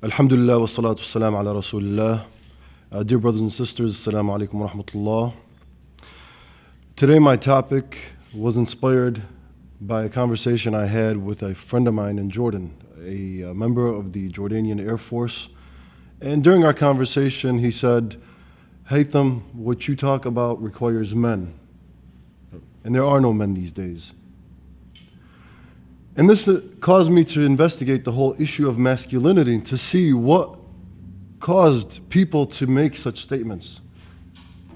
Alhamdulillah wa salatu wassalam ala Rasulullah. Dear brothers and sisters, Assalamu alaikum wa rahmatullah. Today my topic was inspired by a conversation I had with a friend of mine in Jordan, a member of the Jordanian Air Force. And during our conversation he said, Haytham, what you talk about requires men. And there are no men these days. And this caused me to investigate the whole issue of masculinity to see what caused people to make such statements.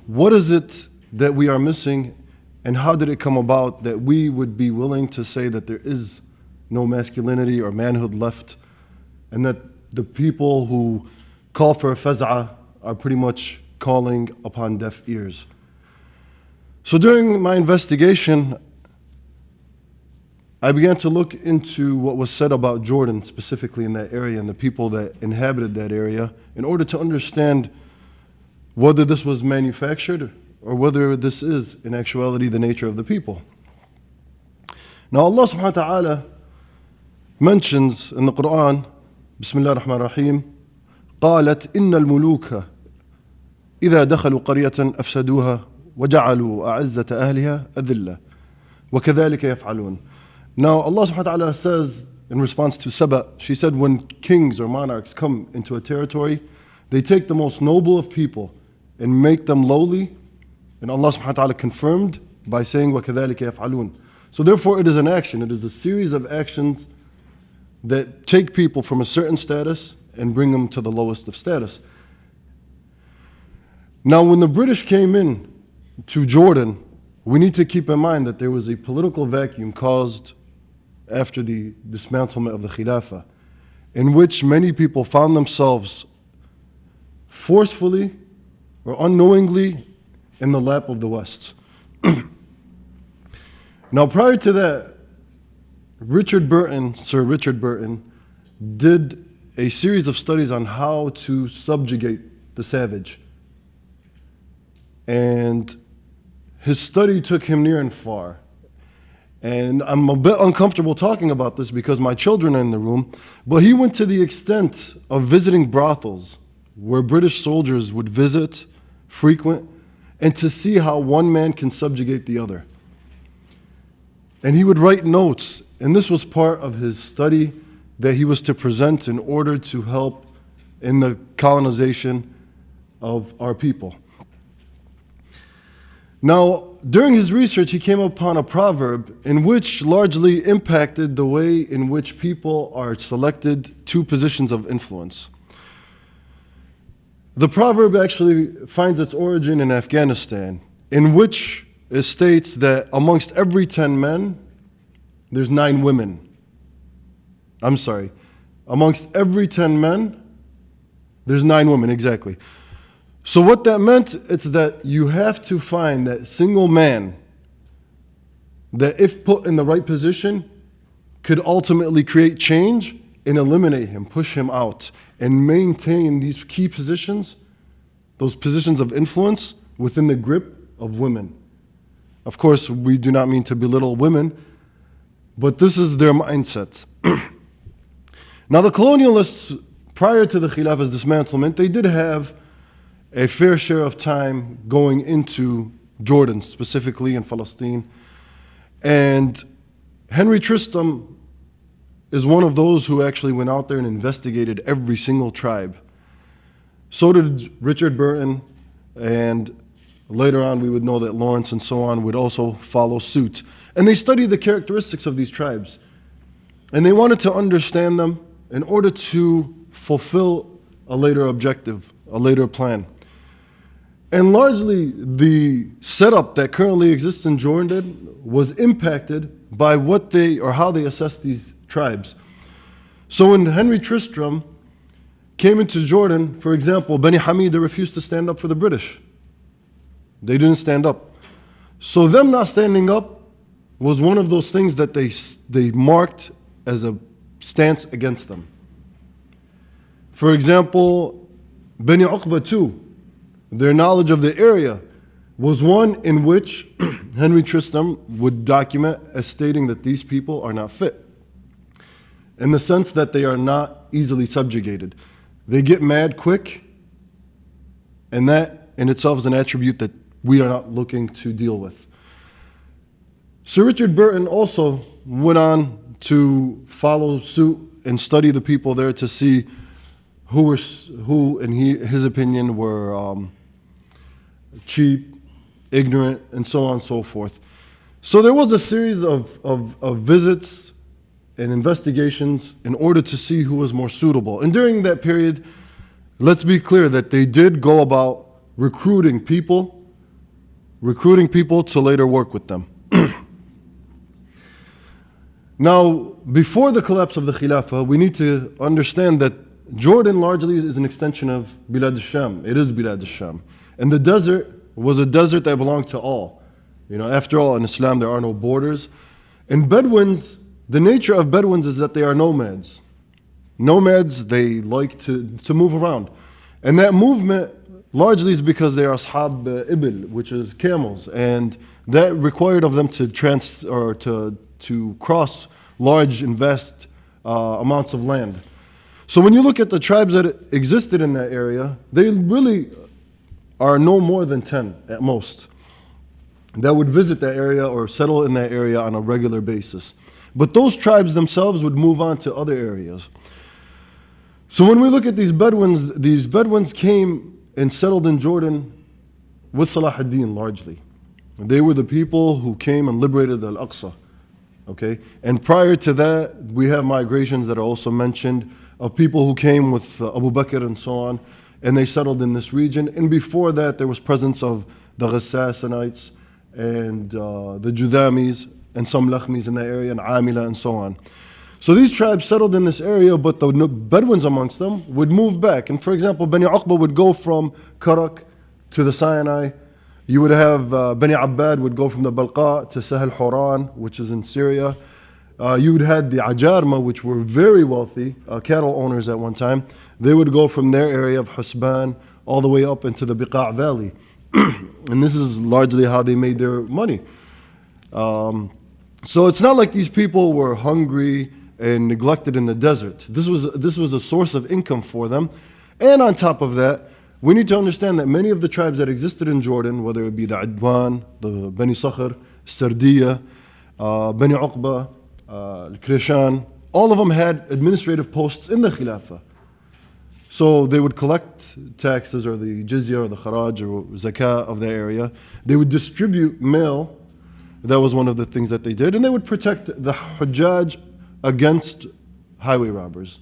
What is it that we are missing, and how did it come about that we would be willing to say that there is no masculinity or manhood left, and that the people who call for a faz'a are pretty much calling upon deaf ears? So during my investigation, I began to look into what was said about Jordan, specifically in that area, and the people that inhabited that area, in order to understand whether this was manufactured or whether this is, in actuality, the nature of the people. Now Allah subhanahu wa ta'ala mentions in the Quran, Bismillah ar-Rahman ar-Rahim, قالت إن الملوك إذا دخلوا قرية أفسدوها وجعلوا أعزة أهلها أذلة وكذلك يفعلون. Now Allah subhanahu wa ta'ala says in response to Saba, she said when kings or monarchs come into a territory, they take the most noble of people and make them lowly, and Allah subhanahu wa ta'ala confirmed by saying وَكَذَلِكَ يَفْعَلُونَ. So therefore it is an action, it is a series of actions that take people from a certain status and bring them to the lowest of status. Now when the British came in to Jordan, we need to keep in mind that there was a political vacuum caused after the dismantlement of the Khilafah, in which many people found themselves forcefully or unknowingly in the lap of the West. Now prior to that, Sir Richard Burton, did a series of studies on how to subjugate the savage. And his study took him near and far. And I'm a bit uncomfortable talking about this because my children are in the room, but he went to the extent of visiting brothels where British soldiers would visit, frequent, and to see how one man can subjugate the other. And he would write notes, and this was part of his study that he was to present in order to help in the colonization of our people. Now, during his research, he came upon a proverb in which largely impacted the way in which people are selected to positions of influence. The proverb actually finds its origin in Afghanistan, in which it states that amongst every 10 men, there's 9 women. I'm sorry, amongst every 10 men, there's 9 women, exactly. So what that meant, it's that you have to find that single man that if put in the right position could ultimately create change and eliminate him, push him out, and maintain these key positions, those positions of influence within the grip of women. Of course, we do not mean to belittle women, but this is their mindset. Now the colonialists, prior to the Khilafah's dismantlement, they did have a fair share of time going into Jordan, specifically in Palestine. And Henry Tristram is one of those who actually went out there and investigated every single tribe. So did Richard Burton, and later on we would know that Lawrence and so on would also follow suit. And they studied the characteristics of these tribes. And they wanted to understand them in order to fulfill a later objective, a later plan. And largely, the setup that currently exists in Jordan was impacted by what they, or how they assessed these tribes. So when Henry Tristram came into Jordan, for example, Bani Hamida refused to stand up for the British. They didn't stand up. So them not standing up was one of those things that they marked as a stance against them. For example, Bani Uqba too, their knowledge of the area was one in which Henry Tristram would document as stating that these people are not fit, in the sense that they are not easily subjugated. They get mad quick, and that in itself is an attribute that we are not looking to deal with. Sir Richard Burton also went on to follow suit and study the people there to see who in his opinion, were cheap, ignorant, and so on and so forth. So there was a series of visits and investigations in order to see who was more suitable. And during that period, let's be clear that they did go about recruiting people to later work with them. Now, before the collapse of the Khilafah, we need to understand that Jordan largely is an extension of Bilad al-Sham. It is Bilad al-Sham. And the desert was a desert that belonged to all. After all, in Islam, there are no borders. And Bedouins, the nature of Bedouins is that they are nomads. Nomads, they like to move around. And that movement largely is because they are ashab ibil, which is camels. And that required of them to cross large and vast amounts of land. So when you look at the tribes that existed in that area, they really are no more than 10 at most that would visit that area or settle in that area on a regular basis. But those tribes themselves would move on to other areas. So when we look at these Bedouins came and settled in Jordan with Salah ad-Din largely. They were the people who came and liberated Al-Aqsa. Okay? And prior to that, we have migrations that are also mentioned of people who came with Abu Bakr and so on, and they settled in this region. And before that, there was presence of the Ghassasanites and the Judhamis and some Lakhmis in that area, and Amila and so on. So these tribes settled in this area, but the Bedouins amongst them would move back. And for example, Bani Uqba would go from Karak to the Sinai. You would have Bani Abbad would go from the Balqa to Sahel Horan, which is in Syria. You would have the Ajarma, which were very wealthy, cattle owners at one time. They would go from their area of Husban all the way up into the Biqa' Valley. And this is largely how they made their money. So it's not like these people were hungry and neglected in the desert. This was a source of income for them. And on top of that, we need to understand that many of the tribes that existed in Jordan, whether it be the Adwan, the Bani Sakhr, Sardiya, Bani Uqba, Al-Krishan, all of them had administrative posts in the Khilafah. So they would collect taxes or the jizya or the kharaj or zakah of the area. They would distribute mail. That was one of the things that they did. And they would protect the Hujjaj against highway robbers.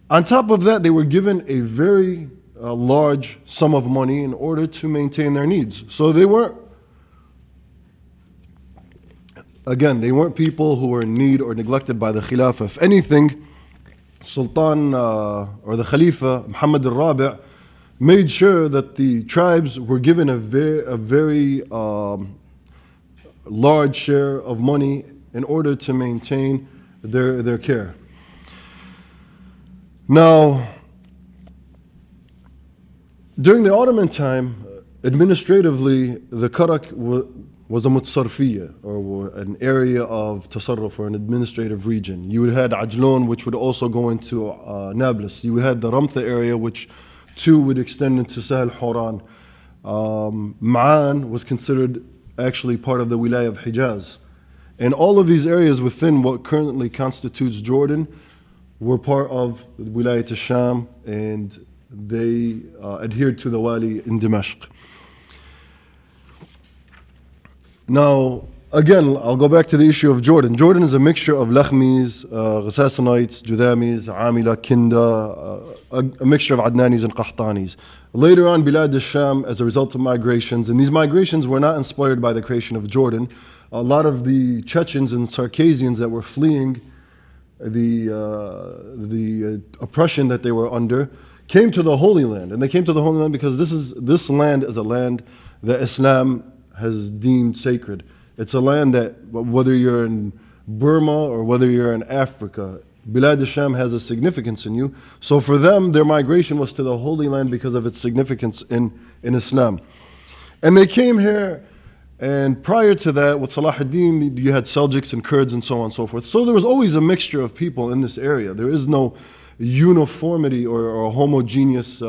On top of that, they were given a very large sum of money in order to maintain their needs. So they weren't people who were in need or neglected by the Khilafah. If anything, Sultan or the Khalifa, Muhammad al-Rabi', made sure that the tribes were given a very large share of money in order to maintain their care. Now, during the Ottoman time, administratively, the Karak was a mutsarfiyya, or an area of tasarruf, or an administrative region. You had Ajlon, which would also go into Nablus. You had the Ramtha area, which too would extend into Sahel Horan. Ma'an was considered actually part of the Wilayah of Hijaz. And all of these areas within what currently constitutes Jordan were part of the Wilayah al-Sham, and they adhered to the Wali in Dimashq. Now, again, I'll go back to the issue of Jordan. Jordan is a mixture of Lakhmis, Ghassasanites, Judhamis, Amila, Kinda, a mixture of Adnanis and Qahtanis. Later on, Bilad al-Sham, as a result of migrations, and these migrations were not inspired by the creation of Jordan. A lot of the Chechens and Circassians that were fleeing the oppression that they were under came to the Holy Land. And they came to the Holy Land because this land is a land that Islam has deemed sacred. It's a land that, whether you're in Burma or whether you're in Africa, Bilad al-Sham has a significance in you. So for them, their migration was to the Holy Land because of its significance in Islam. And they came here, and prior to that, with Salah ad-Din, you had Seljuks and Kurds and so on and so forth. So there was always a mixture of people in this area. There is no uniformity or a homogeneous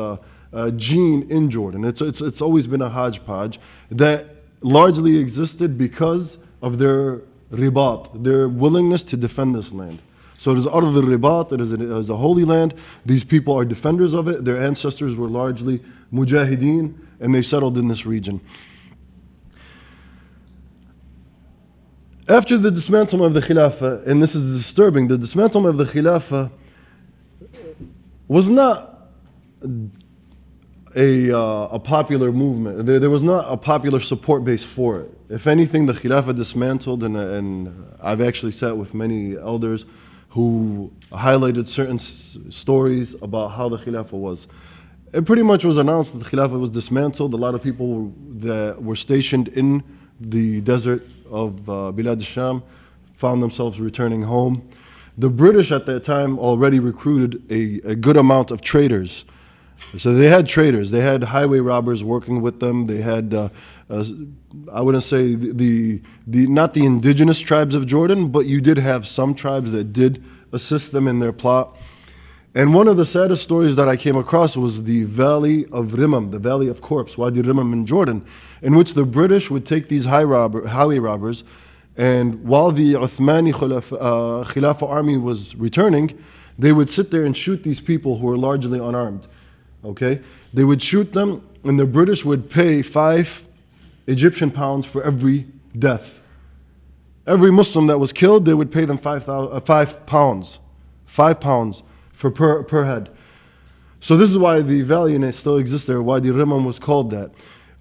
gene in Jordan. It's always been a hodgepodge that largely existed because of their ribat, their willingness to defend this land. So it is Ard al-Ribat, it is a holy land. These people are defenders of it. Their ancestors were largely mujahideen, and they settled in this region. After the dismantlement of the Khilafah, and this is disturbing, the dismantlement of the Khilafah was not a popular movement. There was not a popular support base for it. If anything, the Khilafah dismantled, and I've actually sat with many elders who highlighted certain stories about how the Khilafah was. It pretty much was announced that the Khilafah was dismantled. A lot of people that were stationed in the desert of Bilad al-Sham found themselves returning home. The British at that time already recruited a good amount of traders. So they had traders, they had highway robbers working with them. They had, I wouldn't say not the indigenous tribes of Jordan, but you did have some tribes that did assist them in their plot. And one of the saddest stories that I came across was the Valley of Rimam, the Valley of Corpse, Wadi Rimam in Jordan, in which the British would take these highway robbers, and while the Uthmani Khilafah army was returning, they would sit there and shoot these people who were largely unarmed. Okay, they would shoot them, and the British would pay 5 Egyptian pounds for every death. Every Muslim that was killed, they would pay them 5 pounds, 5 pounds for per head. So this is why the valley, and it still exists there, Wadi Rimam was called that.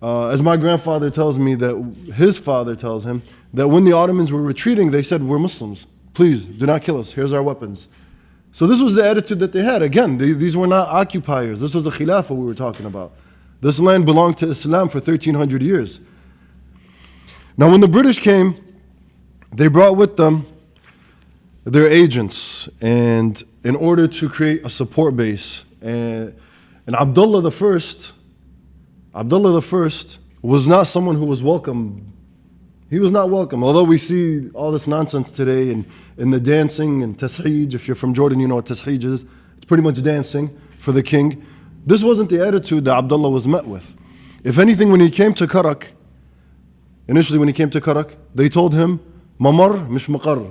As my grandfather tells me, that his father tells him that when the Ottomans were retreating, they said, "We're Muslims. Please do not kill us. Here's our weapons." So this was the attitude that they had. Again, these were not occupiers. This was the Khilafah we were talking about. This land belonged to Islam for 1,300 years. Now when the British came, they brought with them their agents, and in order to create a support base. And Abdullah the First was not someone who was welcome. He was not welcome. Although we see all this nonsense today in the dancing and tasheej. If you're from Jordan, you know what tasheej is. It's pretty much dancing for the king. This wasn't the attitude that Abdullah was met with. If anything, when he came to Karak, initially when he came to Karak, they told him, "Mamar mish maqar."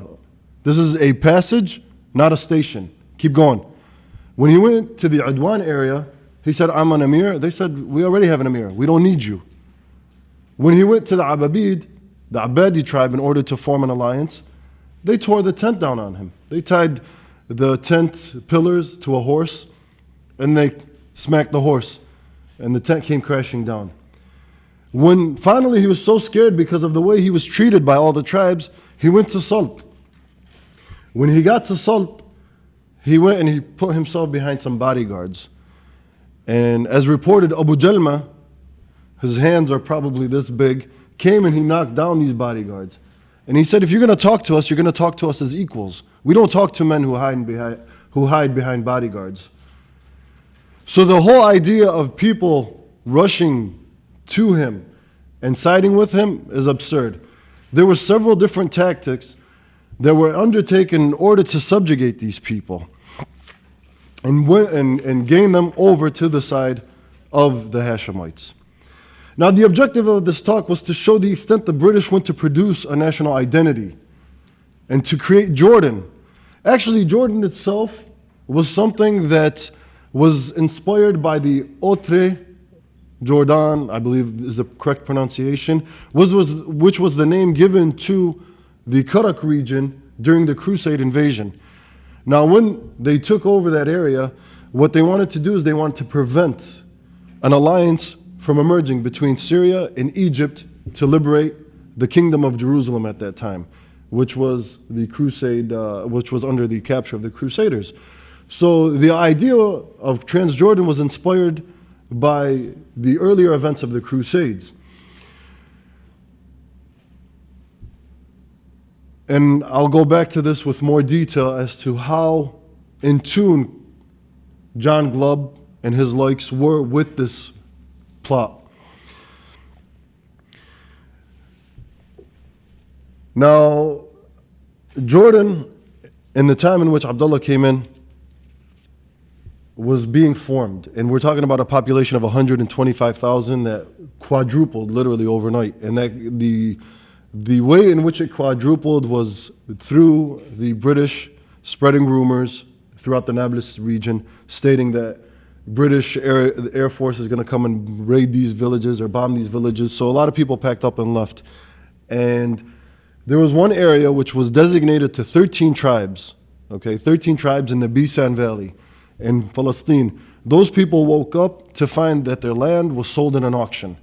This is a passage, not a station. Keep going. When he went to the Adwan area, he said, "I'm an emir." They said, "We already have an emir. We don't need you." When he went to the Ababid, the Abadi tribe, in order to form an alliance, they tore the tent down on him. They tied the tent pillars to a horse, and they smacked the horse, and the tent came crashing down. When finally he was so scared because of the way he was treated by all the tribes, he went to Salt. When he got to Salt, he went and he put himself behind some bodyguards. And as reported, Abu Jalma, his hands are probably this big, came and he knocked down these bodyguards. And he said, "If you're going to talk to us, you're going to talk to us as equals. We don't talk to men who hide behind bodyguards." So the whole idea of people rushing to him and siding with him is absurd. There were several different tactics that were undertaken in order to subjugate these people and gain them over to the side of the Hashemites. Now, the objective of this talk was to show the extent the British went to produce a national identity and to create Jordan. Actually, Jordan itself was something that was inspired by the Autre Jordan, I believe is the correct pronunciation, which was the name given to the Karak region during the Crusade invasion. Now, when they took over that area, what they wanted to do is they wanted to prevent an alliance from emerging between Syria and Egypt to liberate the kingdom of Jerusalem at that time, which was the crusade, which was under the capture of the Crusaders. So the idea of Transjordan was inspired by the earlier events of the Crusades. And I'll go back to this with more detail as to how in tune John Glubb and his likes were with this plot. Now, Jordan, in the time in which Abdullah came in, was being formed. And we're talking about a population of 125,000 that quadrupled literally overnight. And that the way in which it quadrupled was through the British spreading rumors throughout the Nablus region, stating that British Air Force is going to come and raid these villages or bomb these villages. So a lot of people packed up and left. And there was one area which was designated to 13 tribes, okay, 13 tribes in the Bisan Valley in Palestine. Those people woke up to find that their land was sold in an auction.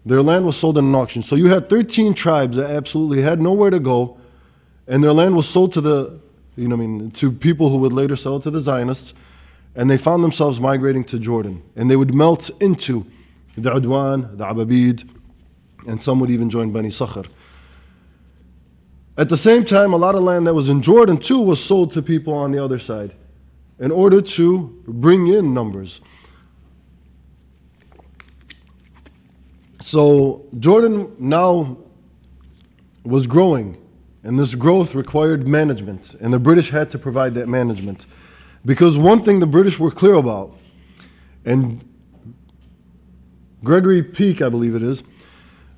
Their land was sold in an auction. So you had 13 tribes that absolutely had nowhere to go, and their land was sold to to people who would later sell it to the Zionists, and they found themselves migrating to Jordan. And they would melt into the Udwan, the Ababid, and some would even join Bani Sakhar. At the same time, a lot of land that was in Jordan too was sold to people on the other side in order to bring in numbers. So Jordan now was growing, and this growth required management, and the British had to provide that management. Because one thing the British were clear about, and Gregory Peake, I believe it is,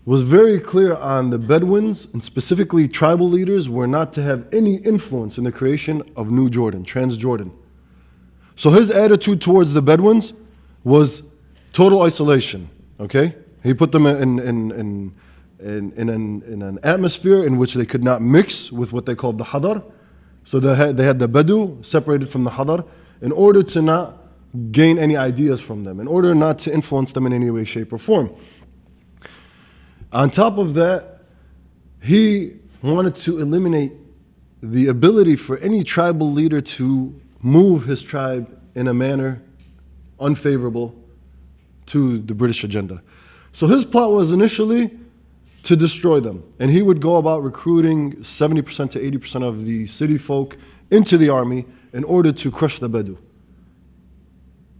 was very clear on the Bedouins, and specifically tribal leaders, were not to have any influence in the creation of New Jordan, Transjordan. So his attitude towards the Bedouins was total isolation, okay? He put them in an atmosphere in which they could not mix with what they called the Hadar. So they had the Badu separated from the Hadar in order to not gain any ideas from them, in order not to influence them in any way, shape, or form. On top of that, he wanted to eliminate the ability for any tribal leader to move his tribe in a manner unfavorable to the British agenda. So his plot was initially to destroy them. And he would go about recruiting 70% to 80% of the city folk into the army in order to crush the Badu.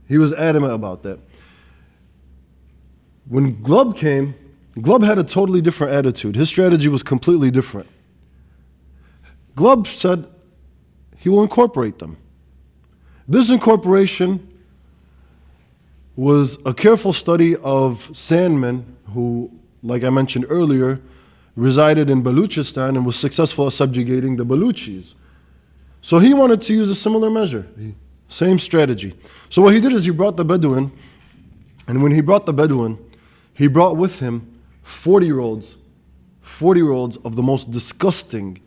He was adamant about that. When Glubb came, Glubb had a totally different attitude. His strategy was completely different. Glubb said he will incorporate them. This incorporation was a careful study of Sandman, who, like I mentioned earlier, resided in Baluchistan and was successful at subjugating the Baluchis. So he wanted to use a similar measure, same strategy. So what he did is he brought the Bedouin, and when he brought the Bedouin, he brought with him 40-year-olds of the most disgusting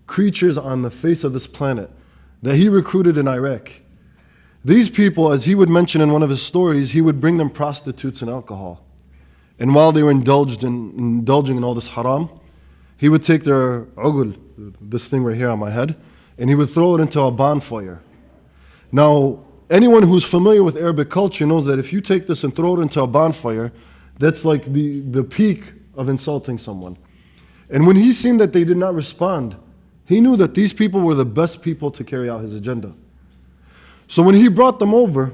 creatures on the face of this planet that he recruited in Iraq. These people, as he would mention in one of his stories, he would bring them prostitutes and alcohol. And while they were indulging in all this haram, he would take their ugul, this thing right here on my head, and he would throw it into a bonfire. Now, anyone who's familiar with Arabic culture knows that if you take this and throw it into a bonfire, that's like the peak of insulting someone. And when he seen that they did not respond, he knew that these people were the best people to carry out his agenda. So when he brought them over,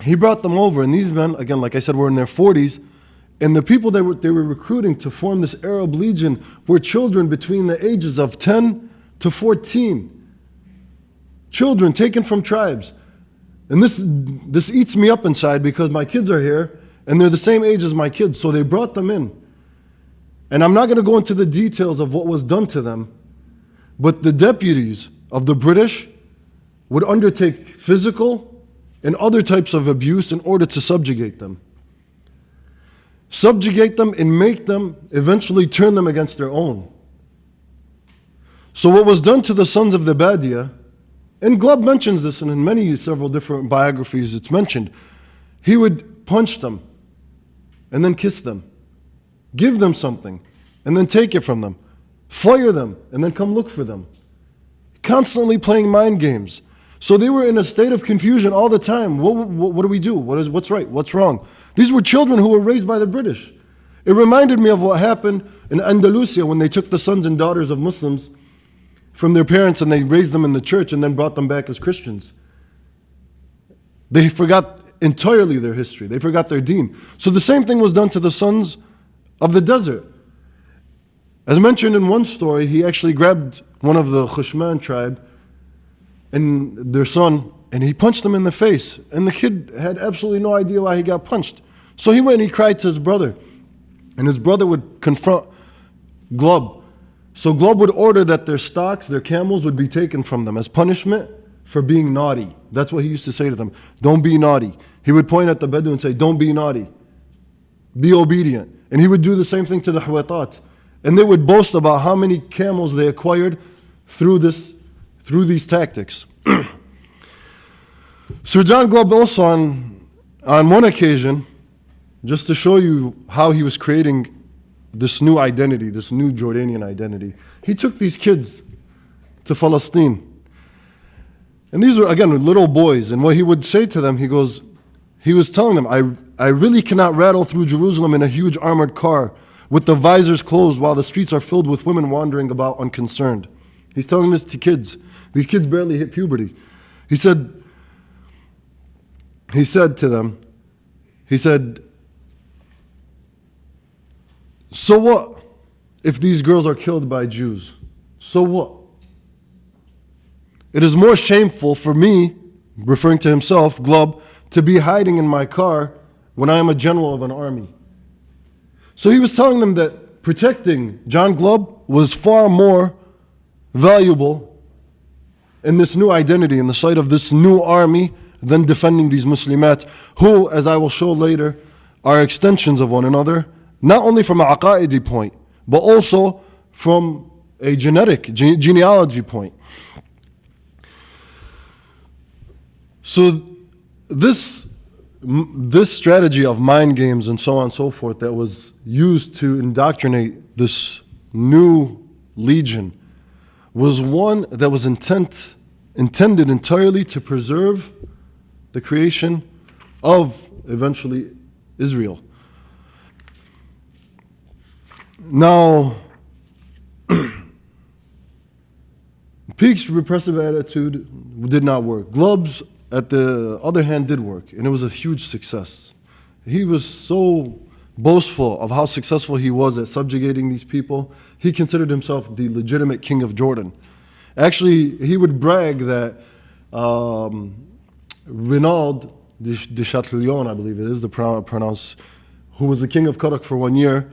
and these men, again, like I said, were in their 40s, and the people they were recruiting to form this Arab Legion were children between the ages of 10 to 14. Children taken from tribes. And this eats me up inside because my kids are here, and they're the same age as my kids, so they brought them in. And I'm not going to go into the details of what was done to them, but the deputies of the British would undertake physical and other types of abuse in order to subjugate them. Subjugate them and make them eventually turn them against their own. So what was done to the sons of the Badia, and Glubb mentions this, and in several different biographies it's mentioned, he would punch them and then kiss them, give them something and then take it from them, fire them and then come look for them, constantly playing mind games. So they were in a state of confusion all the time. What do we do? What's right? What's wrong? These were children who were raised by the British. It reminded me of what happened in Andalusia when they took the sons and daughters of Muslims from their parents and they raised them in the church and then brought them back as Christians. They forgot entirely their history. They forgot their deen. So the same thing was done to the sons of the desert. As mentioned in one story, he actually grabbed one of the Khushman tribe and their son and he punched him in the face. And the kid had absolutely no idea why he got punched. So he went and he cried to his brother. And his brother would confront Glubb. So Glubb would order that their stocks, their camels, would be taken from them as punishment for being naughty. That's what he used to say to them. Don't be naughty. He would point at the Bedouin and say, don't be naughty. Be obedient. And he would do the same thing to the Huwaitat. And they would boast about how many camels they acquired through these tactics. Sir John Glubb also on one occasion, just to show you how he was creating this new identity, this new Jordanian identity, he took these kids to Palestine. And these were, again, little boys. And what he would say to them, he was telling them, I really cannot rattle through Jerusalem in a huge armored car with the visors closed while the streets are filled with women wandering about unconcerned. He's telling this to kids. These kids barely hit puberty. He said to them, so what if these girls are killed by Jews? So what? It is more shameful for me, referring to himself, Glubb, to be hiding in my car when I am a general of an army. So he was telling them that protecting John Glubb was far more valuable in this new identity, in the sight of this new army, than defending these Muslimat, who, as I will show later, are extensions of one another, not only from a aqaidi point, but also from a genealogy point. So this strategy of mind games and so on and so forth that was used to indoctrinate this new legion was one that was intended entirely to preserve the creation of, eventually, Israel. Now, Peake's repressive attitude did not work. Glubb's, at the other hand, did work, and it was a huge success. He was so boastful of how successful he was at subjugating these people. He considered himself the legitimate king of Jordan. Actually, he would brag that Renaud de Chatillon, I believe it is the pronounce, who was the king of Karak for 1 year,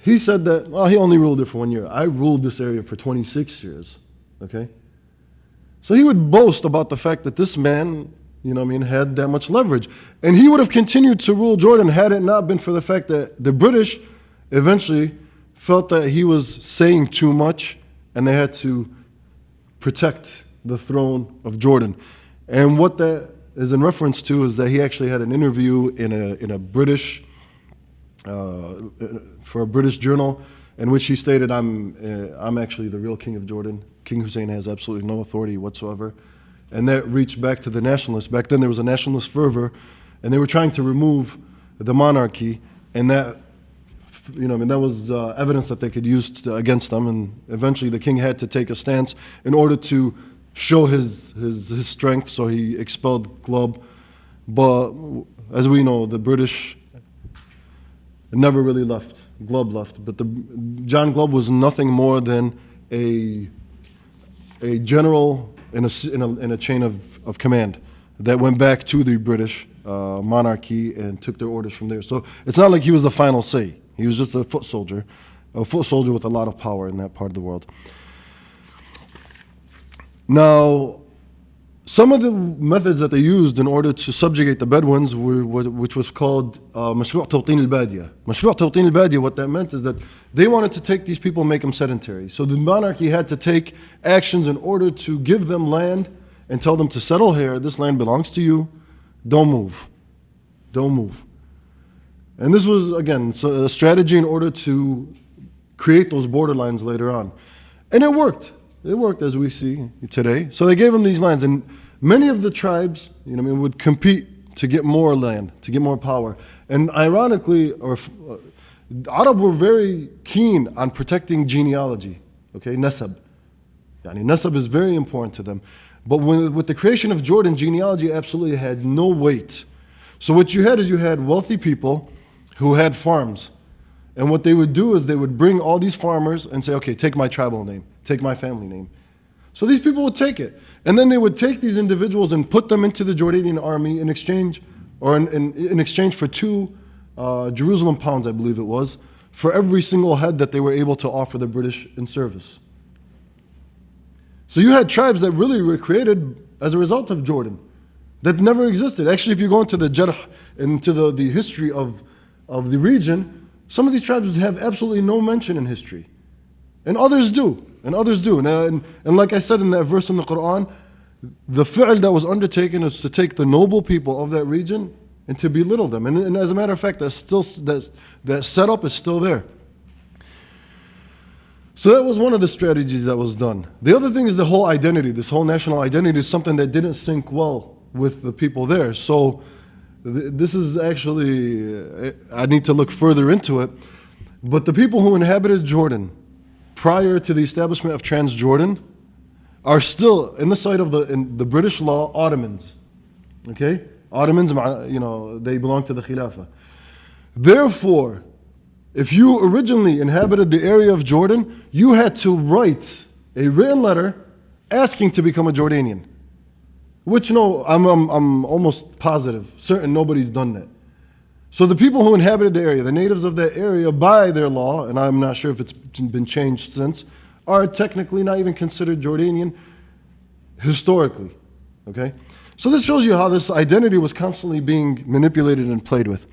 he said that, he only ruled it for 1 year. I ruled this area for 26 years, okay? So he would boast about the fact that this man, had that much leverage. And he would have continued to rule Jordan had it not been for the fact that the British eventually felt that he was saying too much and they had to protect the throne of Jordan. And what that is in reference to is that he actually had an interview in a British, for a British journal, in which he stated, I'm actually the real king of Jordan. King Hussein has absolutely no authority whatsoever. And that reached back to the nationalists. Back then there was a nationalist fervor, and they were trying to remove the monarchy, and that, that was evidence that they could use against them. And eventually the king had to take a stance in order to show his strength, so he expelled Glubb. But as we know, the British never really left. Glubb left. But John Glubb was nothing more than a general in a chain of command that went back to the British monarchy and took their orders from there. So it's not like he was the final say. He was just a foot soldier with a lot of power in that part of the world. Now, some of the methods that they used in order to subjugate the Bedouins were which was called Mashru' Tawtin al-Badiya. Mashru' Tawtin al-Badiya, what that meant is that they wanted to take these people and make them sedentary. So the monarchy had to take actions in order to give them land and tell them to settle here. This land belongs to you. Don't move. Don't move. And this was, again, a strategy in order to create those borderlines later on. And it worked. It worked, as we see today. So they gave them these lands, and many of the tribes, would compete to get more land, to get more power. And ironically, Arab were very keen on protecting genealogy, okay, nasab. Nasab is very important to them. But with the creation of Jordan, genealogy absolutely had no weight. So what you had is you had wealthy people who had farms. And what they would do is they would bring all these farmers and say, okay, take my tribal name, take my family name. So these people would take it. And then they would take these individuals and put them into the Jordanian army in exchange, or in exchange for 2 Jerusalem pounds, I believe it was, for every single head that they were able to offer the British in service. So you had tribes that really were created as a result of Jordan, that never existed. Actually, if you go into the jarh, into the history of the region, some of these tribes have absolutely no mention in history. And others do. And like I said in that verse in the Quran, the fi'l that was undertaken is to take the noble people of that region and to belittle them. And as a matter of fact, that setup is still there. So that was one of the strategies that was done. The other thing is the whole identity. This whole national identity is something that didn't sync well with the people there. So this is actually, I need to look further into it. But the people who inhabited Jordan prior to the establishment of Transjordan are still, in the sight of in the British law, Ottomans. Okay? Ottomans, they belong to the Khilafah. Therefore, if you originally inhabited the area of Jordan, you had to write a written letter asking to become a Jordanian. Which, no, I'm almost positive, certain nobody's done that. So the people who inhabited the area, the natives of that area, by their law, and I'm not sure if it's been changed since, are technically not even considered Jordanian historically. Okay? So this shows you how this identity was constantly being manipulated and played with.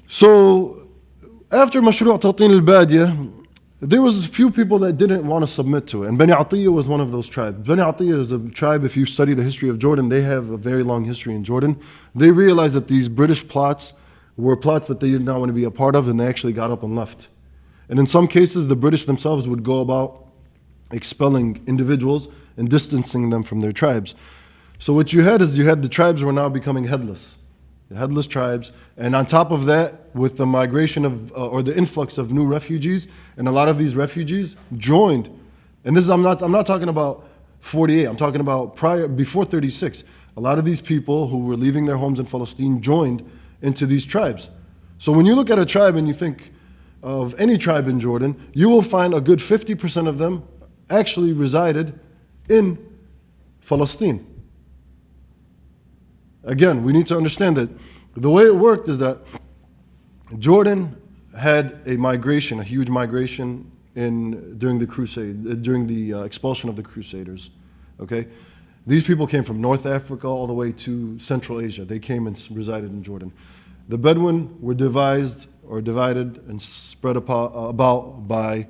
So after Mashru' Tawtin al-Badiya, there was a few people that didn't want to submit to it. And Bani Atiyya was one of those tribes. Bani Atiyya is a tribe, if you study the history of Jordan, they have a very long history in Jordan. They realized that these British plots were plots that they did not want to be a part of, and they actually got up and left. And in some cases, the British themselves would go about expelling individuals and distancing them from their tribes. So what you had the tribes were now becoming headless. The headless tribes, and on top of that, with the migration of, or the influx of new refugees, and a lot of these refugees joined, and this is, I'm not talking about 48, I'm talking about before 36. A lot of these people who were leaving their homes in Palestine joined into these tribes. So when you look at a tribe and you think of any tribe in Jordan, you will find a good 50% of them actually resided in Palestine. Again, we need to understand that the way it worked is that Jordan had a migration, a huge migration during the crusade, during the expulsion of the Crusaders. Okay, these people came from North Africa all the way to Central Asia. They came and resided in Jordan. The Bedouin were divided and spread about by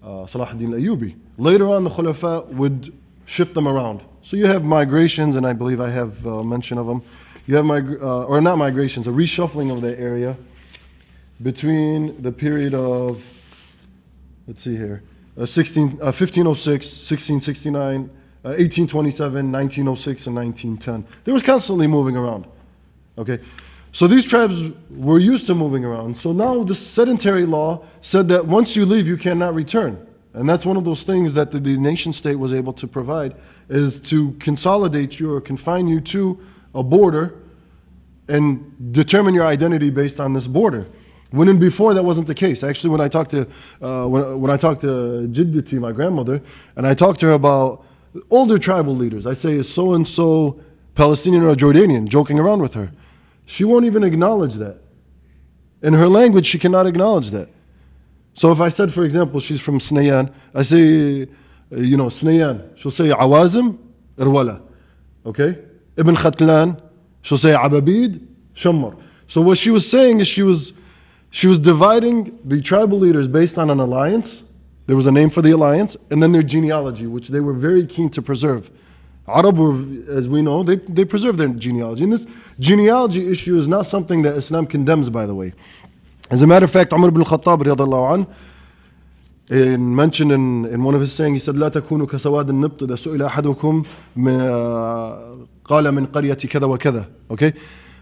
Salah ad-Din al-Ayyubi. Later on, the Khulafa would shift them around. So you have migrations, and I believe I have mention of them. You have or not migrations, a reshuffling of that area between the period of, let's see here, 1506, 1669, 1827, 1906, and 1910. They was constantly moving around. Okay, so these tribes were used to moving around. So now the sedentary law said that once you leave, you cannot return. And that's one of those things that the nation state was able to provide, is to consolidate you or confine you to a border and determine your identity based on this border. When before that wasn't the case. Actually, when I talked to Jiddati, my grandmother, and I talked to her about older tribal leaders, I say, is so and so Palestinian or Jordanian, joking around with her. She won't even acknowledge that. In her language, she cannot acknowledge that. So if I said, for example, she's from Snayan, I say, Snayan. She'll say Awazim, Irwala. Okay? Ibn Khatlan, she'll say Ababid, Shammar. So what she was saying is she was dividing the tribal leaders based on an alliance. There was a name for the alliance, and then their genealogy, which they were very keen to preserve. Arab were, as we know, they preserve their genealogy. And this genealogy issue is not something that Islam condemns, by the way. As a matter of fact, Umar ibn al-Khattab radiallahu anh, mentioned in one of his sayings, he said, لا تكونوا كسواد النبط إذا سئل أحدكم قال من قرية كذا وكذا. Okay?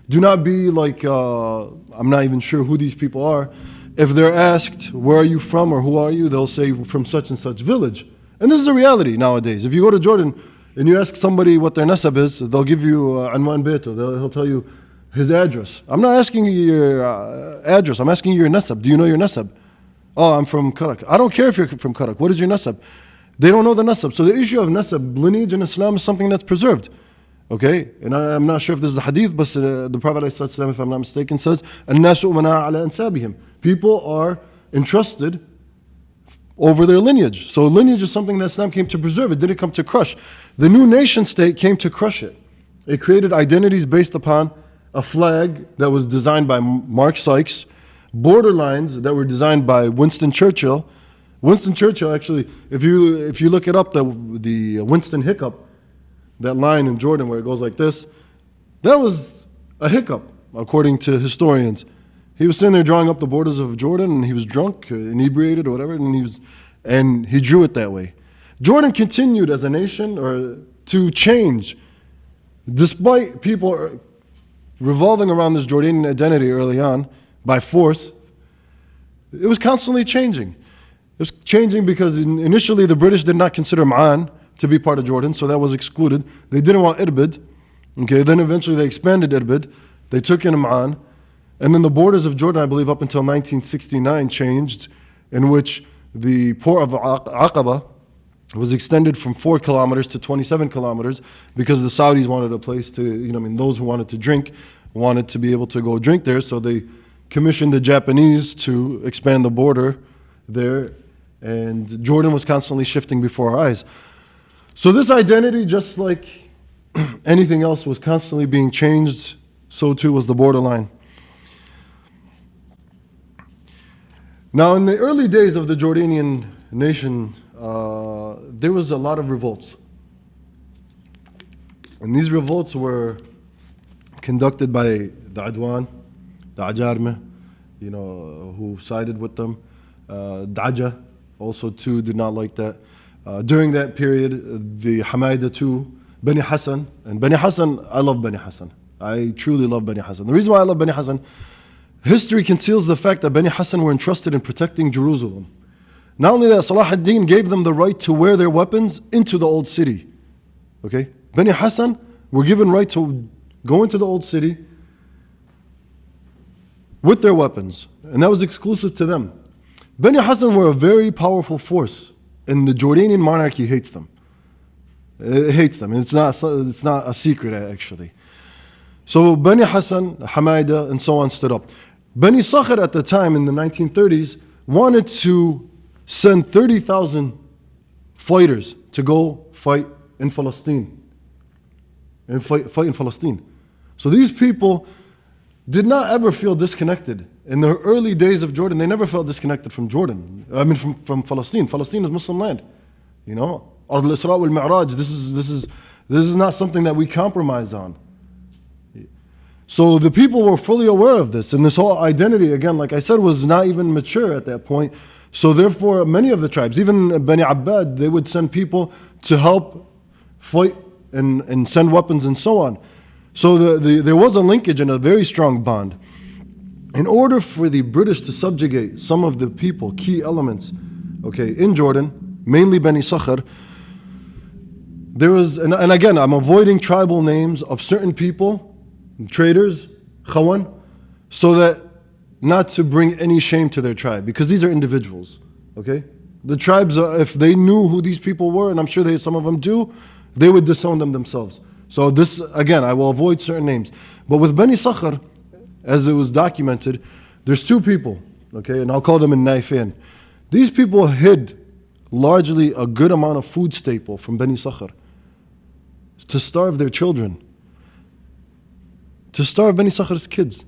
Do not be like, I'm not even sure who these people are. If they're asked, where are you from or who are you, they'll say, from such and such village. And this is a reality nowadays. If you go to Jordan and you ask somebody what their nasab is, they'll give you Anwan Beto. He'll tell you his address. I'm not asking you your address. I'm asking you your nasab. Do you know your nasab? Oh, I'm from Karak. I don't care if you're from Karak. What is your nasab? They don't know the nasab. So the issue of nasab, lineage in Islam, is something that's preserved. Okay? And I'm not sure if this is a hadith, but the Prophet ﷺ, if I'm not mistaken, says, النَّاسُ أُمَنَاءَ عَلَىٰ أَنْسَابِهِمْ. People are entrusted over their lineage. So lineage is something that Islam came to preserve. It didn't come to crush. The new nation state came to crush it. It created identities based upon a flag that was designed by Mark Sykes, borderlines that were designed by Winston Churchill. Winston Churchill, actually, if you look it up, the Winston hiccup, that line in Jordan where it goes like this, that was a hiccup, according to historians. He was sitting there drawing up the borders of Jordan, and he was drunk, inebriated, or whatever, and he drew it that way. Jordan continued as a nation to change, despite people revolving around this Jordanian identity early on by force. It was constantly changing. It was changing because initially the British did not consider Ma'an to be part of Jordan, so that was excluded. They didn't want Irbid. Okay, then eventually they expanded Irbid. They took in Ma'an. And then the borders of Jordan, I believe, up until 1969 changed, in which the port of Aqaba was extended from 4 kilometers to 27 kilometers because the Saudis wanted a place to, those who wanted to drink wanted to be able to go drink there, so they commissioned the Japanese to expand the border there, and Jordan was constantly shifting before our eyes. So this identity, just like anything else, was constantly being changed, so too was the borderline. Now, in the early days of the Jordanian nation, there was a lot of revolts. And these revolts were conducted by the Adwan, the Ajarme, who sided with them. Daja also too did not like that. During that period, the Hamaida too, Bani Hassan. And Bani Hassan, I love Bani Hassan. I truly love Bani Hassan. The reason why I love Bani Hassan, history conceals the fact that Bani Hassan were entrusted in protecting Jerusalem. Not only that, Salah ad-Din gave them the right to wear their weapons into the old city. Okay? Bani Hassan were given right to go into the old city with their weapons. And that was exclusive to them. Bani Hassan were a very powerful force, and the Jordanian monarchy hates them. It hates them. And it's not a secret, actually. So Bani Hassan, Hamaida, and so on stood up. Bani Sakhr at the time, in the 1930s, wanted to send 30,000 fighters to go fight in Palestine. Fight in Palestine. So these people did not ever feel disconnected. In the early days of Jordan, they never felt disconnected from Jordan. From Palestine. Palestine is Muslim land. Ard al-Isra wal-Mi'raj. This is not something that we compromise on. So the people were fully aware of this, and this whole identity, again, like I said, was not even mature at that point. So therefore, many of the tribes, even Bani Abbad, they would send people to help fight and send weapons and so on. So there was a linkage and a very strong bond. In order for the British to subjugate some of the people, key elements, in Jordan, mainly Bani Sakhr, there was, and again, I'm avoiding tribal names of certain people, traders, khawan, so that not to bring any shame to their tribe, because these are individuals, The tribes, if they knew who these people were, and I'm sure some of them do, they would disown them themselves. So this, again, I will avoid certain names. But with Bani Sakhr, as it was documented, there's 2 people, and I'll call them Naifain. These people hid largely a good amount of food staple from Bani Sakhr to starve their children, to starve Bani Sakhr's kids.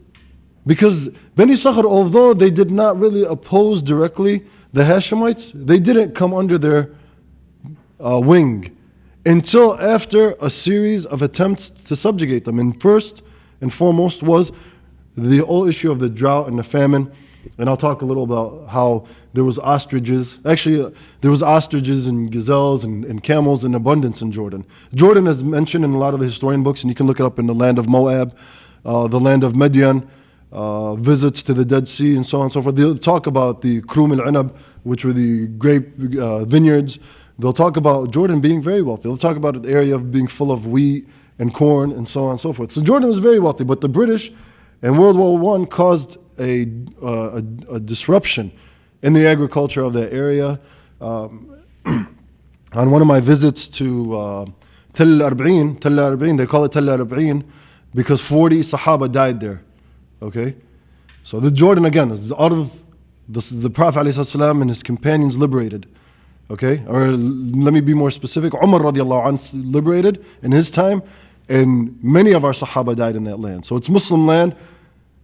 Because Bani Sakhr, although they did not really oppose directly the Hashemites, they didn't come under their wing until after a series of attempts to subjugate them. And first and foremost was the whole issue of the drought and the famine. And I'll talk a little about how there was ostriches. Actually, there was ostriches and gazelles and camels in abundance in Jordan. Jordan is mentioned in a lot of the historian books, and you can look it up in the land of Moab, the land of Midian, visits to the Dead Sea, and so on and so forth. They'll talk about the Krum al-Anab, which were the grape vineyards. They'll talk about Jordan being very wealthy. They'll talk about the area of being full of wheat and corn and so on and so forth. So Jordan was very wealthy, but the British in World War I caused a disruption in the agriculture of that area. on one of my visits to Tel Arba'in, they call it Tel Arba'in because 40 Sahaba died there. Okay? So the Jordan, again, is out of the Prophet ﷺ and his companions liberated. Okay? Or let me be more specific. Umar radiallahu anh liberated in his time, and many of our Sahaba died in that land. So it's Muslim land,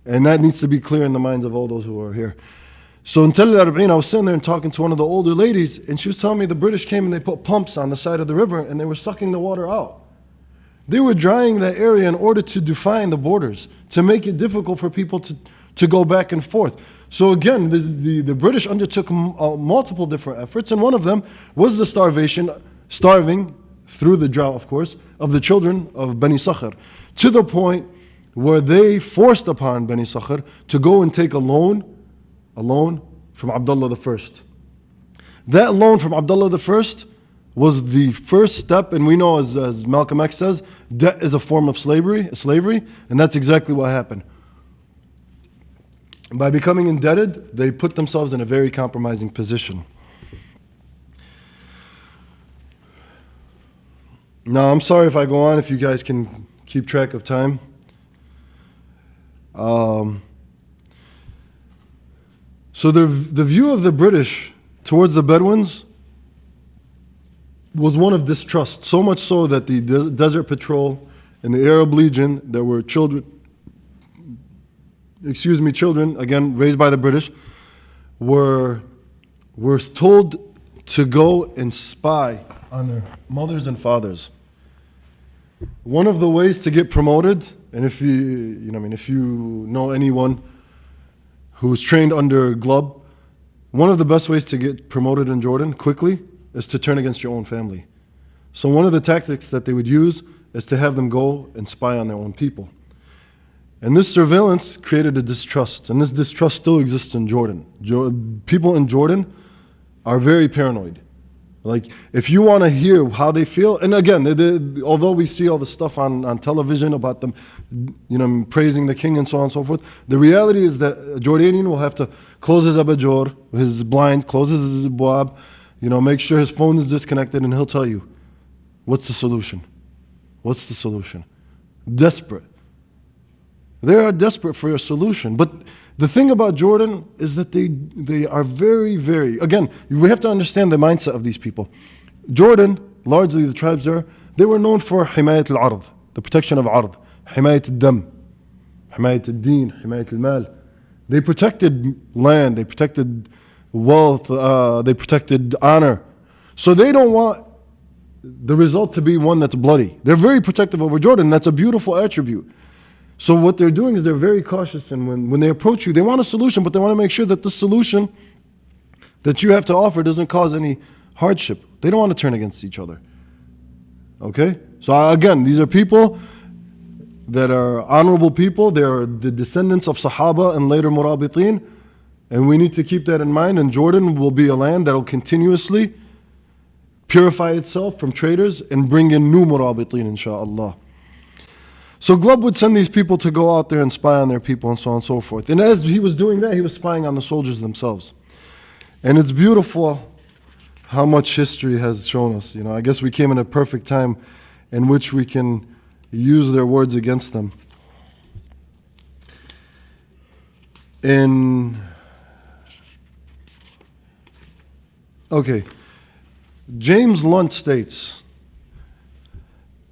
and that needs to be clear in the minds of all those who are here. So in Tel Arba'in, I was sitting there and talking to one of the older ladies, and she was telling me the British came and they put pumps on the side of the river, and they were sucking the water out. They were drying that area in order to define the borders, to make it difficult for people to go back and forth. So again, the British undertook multiple different efforts, and one of them was the starving through the drought, of course, of the children of Bani Sakhr, to the point where they forced upon Bani Sakhr to go and take a loan from Abdullah I. That loan from Abdullah I was the first step, and we know, as Malcolm X says, debt is a form of slavery, and that's exactly what happened. By becoming indebted, they put themselves in a very compromising position. Now, I'm sorry if I go on, if you guys can keep track of time. So the view of the British towards the Bedouins was one of distrust, so much so that the Desert Patrol and the Arab Legion, that were children, again, raised by the British, were told to go and spy on their mothers and fathers. One of the ways to get promoted, and if you know anyone who's trained under Glubb, one of the best ways to get promoted in Jordan quickly is to turn against your own family. So one of the tactics that they would use is to have them go and spy on their own people. And this surveillance created a distrust, and this distrust still exists in Jordan. People in Jordan are very paranoid. Like, if you want to hear how they feel, and again, although we see all the stuff on television about them, praising the king and so on and so forth, the reality is that a Jordanian will have to close his abajur, his blind, closes his abwab, make sure his phone is disconnected, and he'll tell you, what's the solution? What's the solution? Desperate. They are desperate for a solution. But the thing about Jordan is that they are very, very, again, we have to understand the mindset of these people. Jordan, largely the tribes there, they were known for himayat al-ard, the protection of ard, himayat al-dam, himayat al-deen, himayat al-mal. They protected land, they protected wealth, they protected honor. So they don't want the result to be one that's bloody. They're very protective over Jordan. That's a beautiful attribute. So what they're doing is they're very cautious, and when they approach you, they want a solution, but they want to make sure that the solution that you have to offer doesn't cause any hardship. They don't want to turn against each other. Okay? So again, these are people that are honorable people. They are the descendants of Sahaba and later Murabitin, and we need to keep that in mind. And Jordan will be a land that will continuously purify itself from traitors and bring in new Murabitin, insha'Allah. So Glubb would send these people to go out there and spy on their people and so on and so forth. And as he was doing that, he was spying on the soldiers themselves. And it's beautiful how much history has shown us. I guess we came in a perfect time in which we can use their words against them. James Lunt states,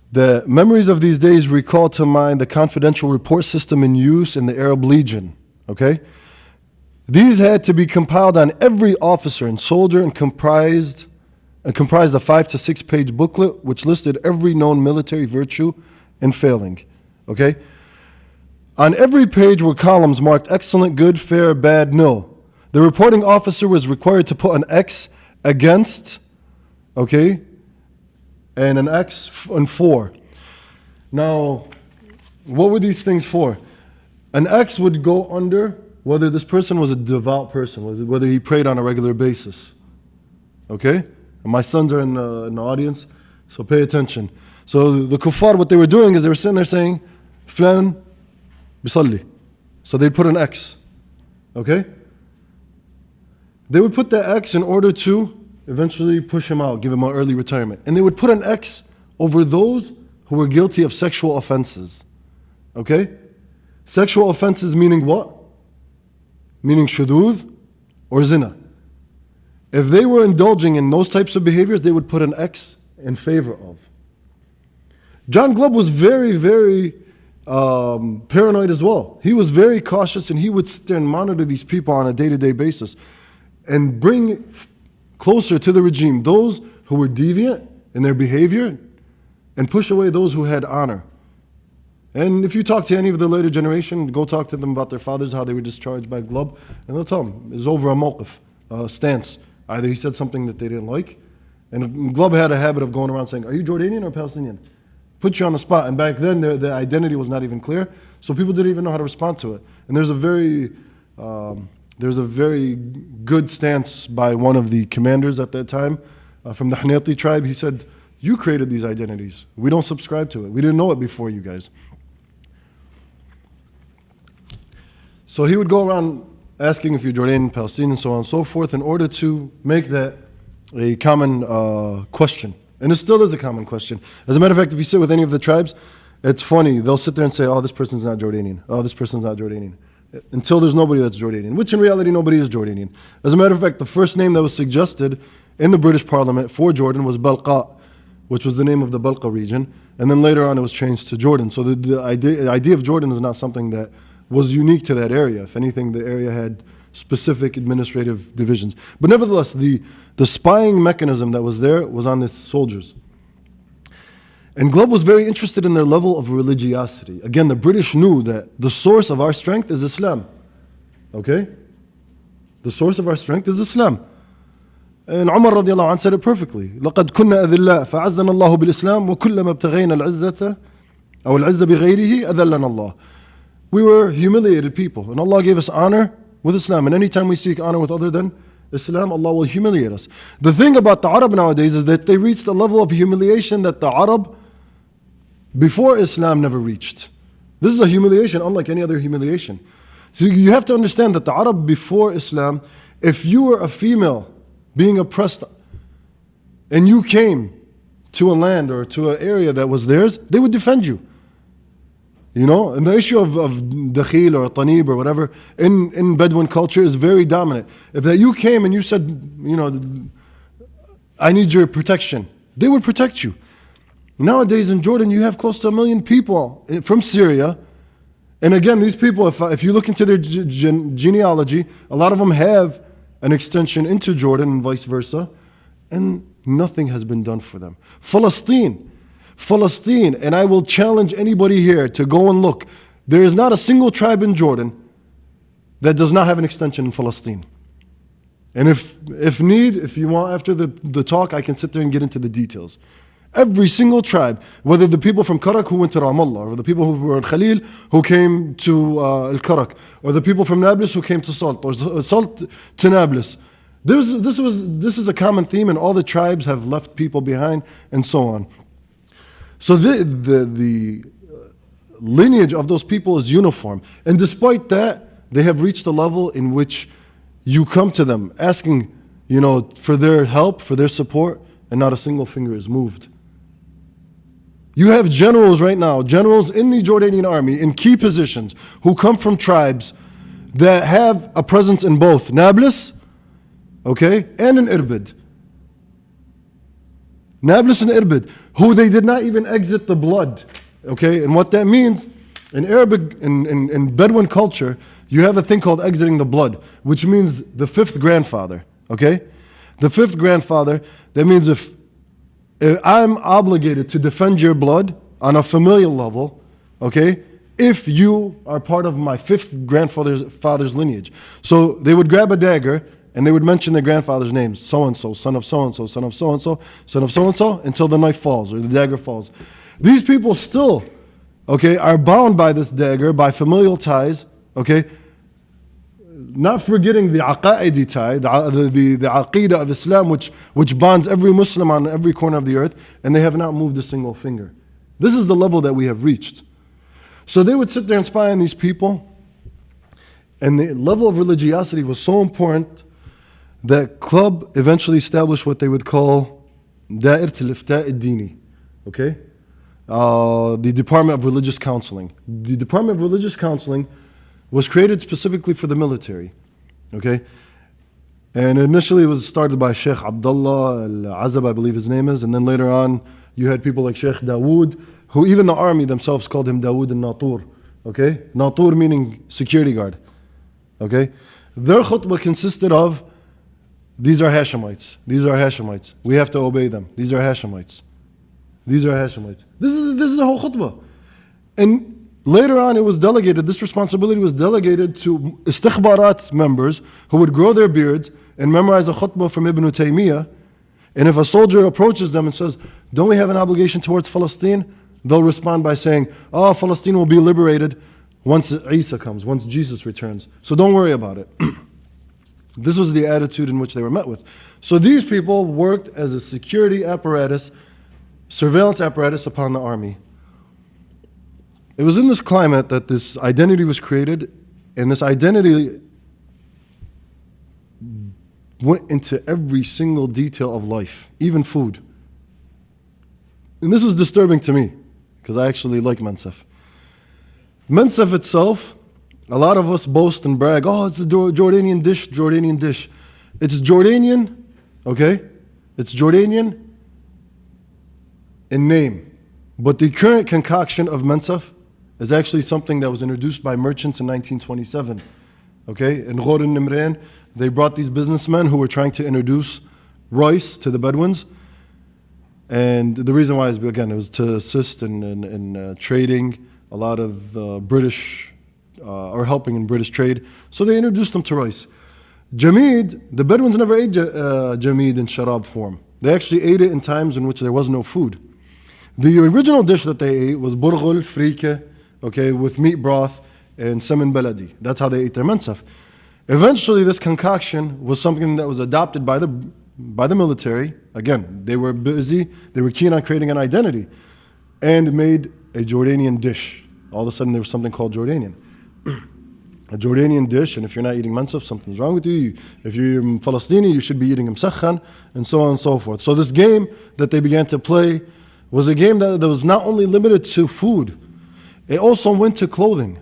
the memories of these days recall to mind the confidential report system in use in the Arab Legion. Okay? These had to be compiled on every officer and soldier and comprised a 5 to 6 page booklet which listed every known military virtue and failing. Okay? On every page were columns marked excellent, good, fair, bad, nil. The reporting officer was required to put an X against, and an X and 4. Now, what were these things for? An X would go under whether this person was a devout person, whether he prayed on a regular basis. Okay? And my sons are in the audience, so pay attention. So the kuffar, what they were doing is they were sitting there saying, Flan bisalli. So they'd put an X. Okay? They would put that X in order to eventually push him out, give him an early retirement. And they would put an X over those who were guilty of sexual offenses. Okay? Sexual offenses meaning what? Meaning shudud or zina. If they were indulging in those types of behaviors, they would put an X in favor of. John Glubb was very, very paranoid as well. He was very cautious, and he would sit there and monitor these people on a day-to-day basis and bring closer to the regime those who were deviant in their behavior and push away those who had honor. And if you talk to any of the later generation, go talk to them about their fathers, how they were discharged by Glubb, and they'll tell them it's over a mawqif, stance. Either he said something that they didn't like, and Glubb had a habit of going around saying, "Are you Jordanian or Palestinian?" Put you on the spot. And back then, the identity was not even clear, so people didn't even know how to respond to it. And there's a very good stance by one of the commanders at that time from the Hanati tribe. He said, "You created these identities. We don't subscribe to it. We didn't know it before you guys." So he would go around asking if you're Jordanian, Palestinian, so on and so forth, in order to make that a common question. And it still is a common question. As a matter of fact, if you sit with any of the tribes, it's funny. They'll sit there and say, "Oh, this person's not Jordanian. Oh, this person's not Jordanian." Until there's nobody that's Jordanian, which in reality nobody is Jordanian. As a matter of fact, the first name that was suggested in the British Parliament for Jordan was Balqa, which was the name of the Balqa region. And then later on it was changed to Jordan. So the idea of Jordan is not something that was unique to that area. If anything, the area had specific administrative divisions. But nevertheless, the spying mechanism that was there was on the soldiers. And Glubb was very interested in their level of religiosity. Again, the British knew that the source of our strength is Islam. Okay? The source of our strength is Islam. And Umar radiallahu anh said it perfectly. لَقَدْ كُنَّا أَذِلَّاءَ فَعَزَّنَا اللَّهُ بِالْإِسْلَامِ وَكُلَّمَا ابْتَغَيْنَا الْعِزَّةَ أو الْعِزَّ بِغَيْرِهِ أَذَلَّنَا اللَّهُ. We were humiliated people, and Allah gave us honor with Islam. And anytime we seek honor with other than Islam, Allah will humiliate us. The thing about the Arab nowadays is that they reached a level of humiliation that the Arab before Islam never reached. This is a humiliation unlike any other humiliation. So you have to understand that the Arab before Islam, if you were a female being oppressed and you came to a land or to an area that was theirs, they would defend you. You know, and the issue of dakhil or tanib or whatever in Bedouin culture is very dominant. If that you came and you said, you know, I need your protection, they would protect you. Nowadays in Jordan, you have close to 1 million people from Syria. And again, these people, if you look into their genealogy, a lot of them have an extension into Jordan and vice versa. And nothing has been done for them. Palestine, and I will challenge anybody here to go and look. There is not a single tribe in Jordan that does not have an extension in Palestine. And if you want after the talk, I can sit there and get into the details. Every single tribe, whether the people from Karak who went to Ramallah, or the people who were in Khalil who came to Al-Karak, or the people from Nablus who came to Salt, or Salt to Nablus. This is a common theme, and all the tribes have left people behind, and so on. So the lineage of those people is uniform. And despite that, they have reached a level in which you come to them asking, you know, for their help, for their support, and not a single finger is moved. You have generals right now, generals in the Jordanian army in key positions who come from tribes that have a presence in both Nablus, okay, and in Irbid. Nablus and Irbid, who they did not even exit the blood, okay? And what that means, in Arabic, in Bedouin culture, you have a thing called exiting the blood, which means the fifth grandfather, okay? The fifth grandfather, that means if I'm obligated to defend your blood on a familial level, okay, if you are part of my fifth father's lineage. So they would grab a dagger and they would mention their grandfather's names, so-and-so, son of so-and-so, son of so-and-so, son of so-and-so, until the knife falls or the dagger falls. These people still, okay, are bound by this dagger, by familial ties, okay, not forgetting the aqaidi tie, the aqidah of Islam, which bonds every Muslim on every corner of the earth, and they have not moved a single finger. This is the level that we have reached. So they would sit there and spy on these people, and the level of religiosity was so important that Glubb eventually established what they would call دائرة الإفتاء الديني. Okay? The Department of Religious Counseling. The Department of Religious Counseling was created specifically for the military. Okay? And initially it was started by Sheikh Abdullah al-Azab, I believe his name is, and then later on you had people like Sheikh Dawood, who even the army themselves called him Dawood al-Natur. Okay? Natur meaning security guard. Okay? Their khutbah consisted of, these are Hashemites. These are Hashemites. We have to obey them. These are Hashemites. These are Hashemites. This is the whole khutbah. And later on it was delegated, this responsibility was delegated to istikhbarat members who would grow their beards and memorize a khutbah from Ibn Taymiyyah. And if a soldier approaches them and says, don't we have an obligation towards Palestine? They'll respond by saying, oh, Palestine will be liberated once Isa comes, once Jesus returns. So don't worry about it. This was the attitude in which they were met with. So these people worked as a security apparatus, surveillance apparatus upon the army. It was in this climate that this identity was created, and this identity went into every single detail of life, even food. And this was disturbing to me, because I actually like Mansaf. Mansaf itself, a lot of us boast and brag, oh, it's a Jordanian dish, Jordanian dish. It's Jordanian, okay? It's Jordanian in name. But the current concoction of Mansaf is actually something that was introduced by merchants in 1927, okay? In Ghor al-Nimran, they brought these businessmen who were trying to introduce rice to the Bedouins. And the reason why is, again, it was to assist in trading. A lot of British, or helping in British trade. So they introduced them to rice. Jamid, the Bedouins never ate Jamid in sharab form. They actually ate it in times in which there was no food. The original dish that they ate was burghul, frike, okay, with meat broth and semen baladi. That's how they ate their mansaf. Eventually, this concoction was something that was adopted by the military. Again, they were busy, they were keen on creating an identity, and made a Jordanian dish. All of a sudden, there was something called Jordanian. A Jordanian dish, and if you're not eating mansaf, something's wrong with you. If you're Palestinian, you should be eating msakhan, and so on and so forth. So this game that they began to play was a game that was not only limited to food, it also went to clothing.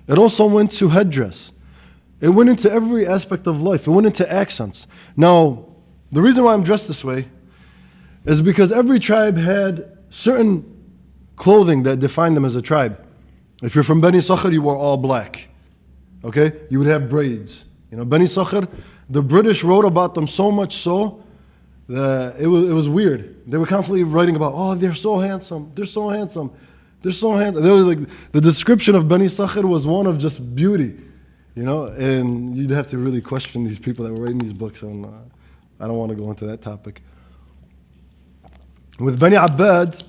It also went to headdress. It went into every aspect of life. It went into accents. Now, the reason why I'm dressed this way is because every tribe had certain clothing that defined them as a tribe. If you're from Bani Sakhr, you wore all black. Okay? You would have braids. You know, Bani Sakhr, the British wrote about them so much so that it was weird. They were constantly writing about, oh, they're so handsome, they're so handsome, they're so handsome. They was like, the description of Bani Sakhr was one of just beauty, you know, and you'd have to really question these people that were writing these books, and I don't want to go into that topic. With Bani Abbad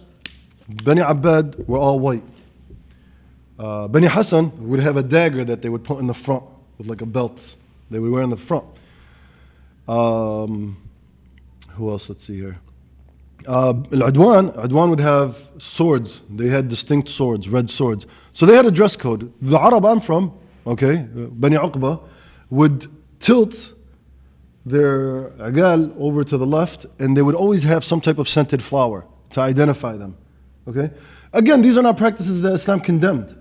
were all white. Bani Hassan would have a dagger that they would put in the front with like a belt. They would wear in the front. Who else? Let's see here. Adwan would have swords. They had distinct swords, red swords. So they had a dress code. The Arab I'm from, okay, Bani Uqba, would tilt their agal over to the left, and they would always have some type of scented flower to identify them. Okay? Again, these are not practices that Islam condemned.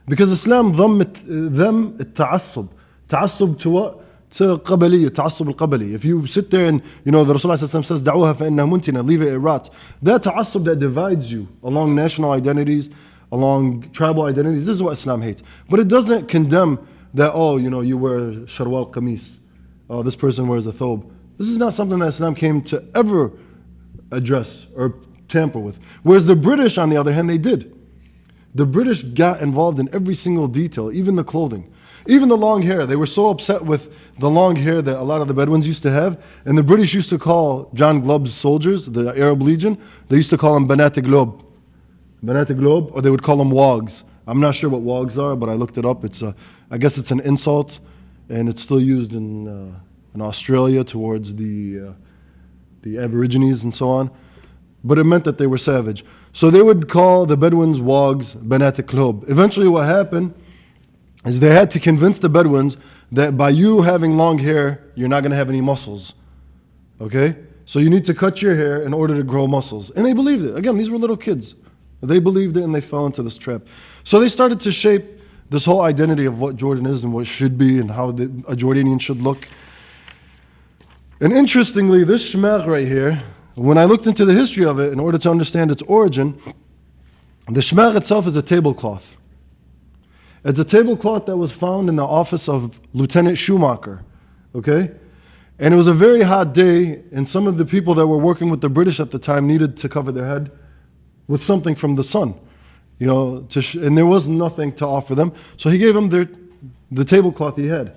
Because Islam them التعصب. تعصب to what? To قبلية, تعصب القبلي. If you sit there and, you know, the Rasulullah says, دعوها فإنها منتنة, leave it rots. That ta'assub that divides you along national identities, along tribal identities, this is what Islam hates. But it doesn't condemn that, oh, you know, you wear sharwal qamis. Oh, this person wears a thobe. This is not something that Islam came to ever address or tamper with. Whereas the British, on the other hand, they did. The British got involved in every single detail, even the clothing. Even the long hair. They were so upset with the long hair that a lot of the Bedouins used to have. And the British used to call John Glubb's soldiers, the Arab Legion, they used to call them Banat Glubb. Banat Glubb, or they would call them wogs. I'm not sure what wogs are, but I looked it up. I guess it's an insult, and it's still used in Australia towards the Aborigines and so on. But it meant that they were savage. So they would call the Bedouins wogs, Banat Glubb. Eventually what happened is they had to convince the Bedouins that by you having long hair, you're not going to have any muscles. Okay? So you need to cut your hair in order to grow muscles. And they believed it. Again, these were little kids. They believed it and they fell into this trap. So they started to shape this whole identity of what Jordan is and what should be and how a Jordanian should look. And interestingly, this shmagh right here, when I looked into the history of it in order to understand its origin, the shmagh itself is a tablecloth. It's a tablecloth that was found in the office of Lieutenant Schumacher, okay? And it was a very hot day, and some of the people that were working with the British at the time needed to cover their head with something from the sun, you know, and there was nothing to offer them. So he gave them the tablecloth he had.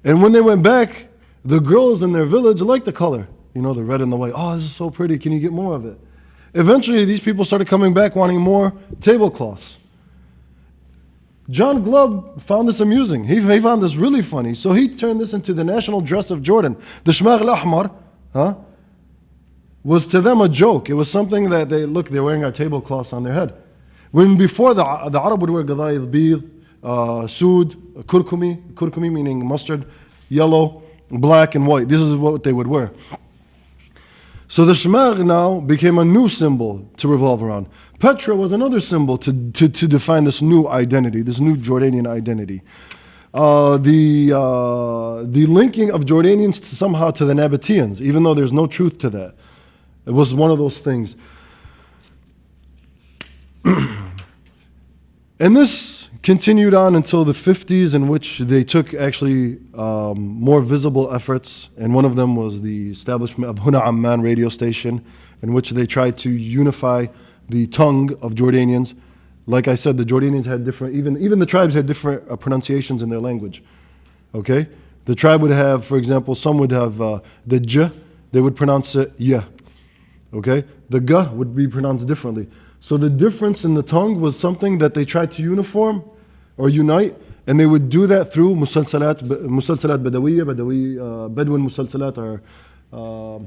And when they went back, the girls in their village liked the color, you know, the red and the white. Oh, this is so pretty, can you get more of it? Eventually, these people started coming back wanting more tablecloths. John Glubb found this amusing. He found this really funny. So he turned this into the national dress of Jordan. The shmagh al-ahmar was to them a joke. It was something that they're wearing our tablecloths on their head. When before the Arab would wear gadai, bid, sood, kurkumi meaning mustard, yellow, black and white. This is what they would wear. So the shmagh now became a new symbol to revolve around. Petra was another symbol to define this new identity, this new Jordanian identity. The linking of Jordanians somehow to the Nabateans, even though there's no truth to that. It was one of those things. And this continued on until the 50s, in which they took actually more visible efforts, and one of them was the establishment of Huna Amman radio station, in which they tried to unify the tongue of Jordanians. Like I said, the Jordanians had different, even the tribes had different pronunciations in their language. Okay? The tribe would have, for example, some would have the j, they would pronounce it yeah. Okay? The g would be pronounced differently. So the difference in the tongue was something that they tried to uniform or unite, and they would do that through musalsalat badawiyya, Bedouin musalsalat are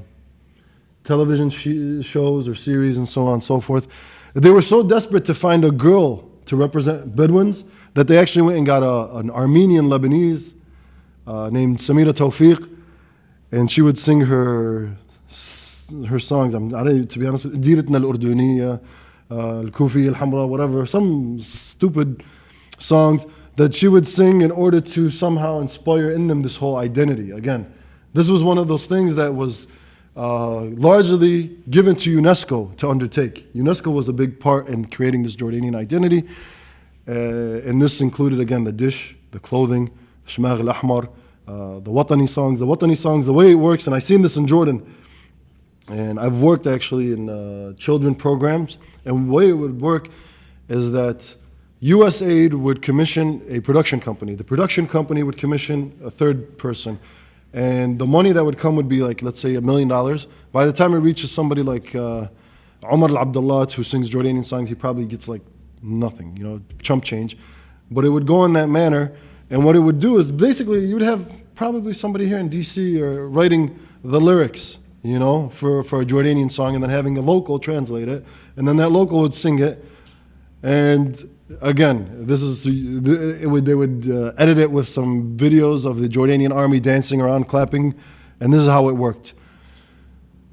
television shows or series and so on and so forth. They were so desperate to find a girl to represent Bedouins that they actually went and got an Armenian Lebanese named Samira Tawfiq, and she would sing her songs. To be honest with you, Diratna al-Urduniya, al-Kufi, al-Hamra, whatever, some stupid songs that she would sing in order to somehow inspire in them this whole identity. Again, this was one of those things that was largely given to UNESCO to undertake. UNESCO was a big part in creating this Jordanian identity, and this included, again, the dish, the clothing, the shmagh al-ahmar, the watani songs. The watani songs, the way it works, and I've seen this in Jordan, and I've worked actually in children programs, and the way it would work is that USAID would commission a production company. The production company would commission a third person, and the money that would come would be like, let's say, $1 million. By the time it reaches somebody like Omar al-Abdallah, who sings Jordanian songs, he probably gets like nothing, chump change. But it would go in that manner, and what it would do is basically you would have probably somebody here in DC writing the lyrics, for a Jordanian song, and then having a local translate it, and then that local would sing it. And again, they would edit it with some videos of the Jordanian army dancing around, clapping, and this is how it worked.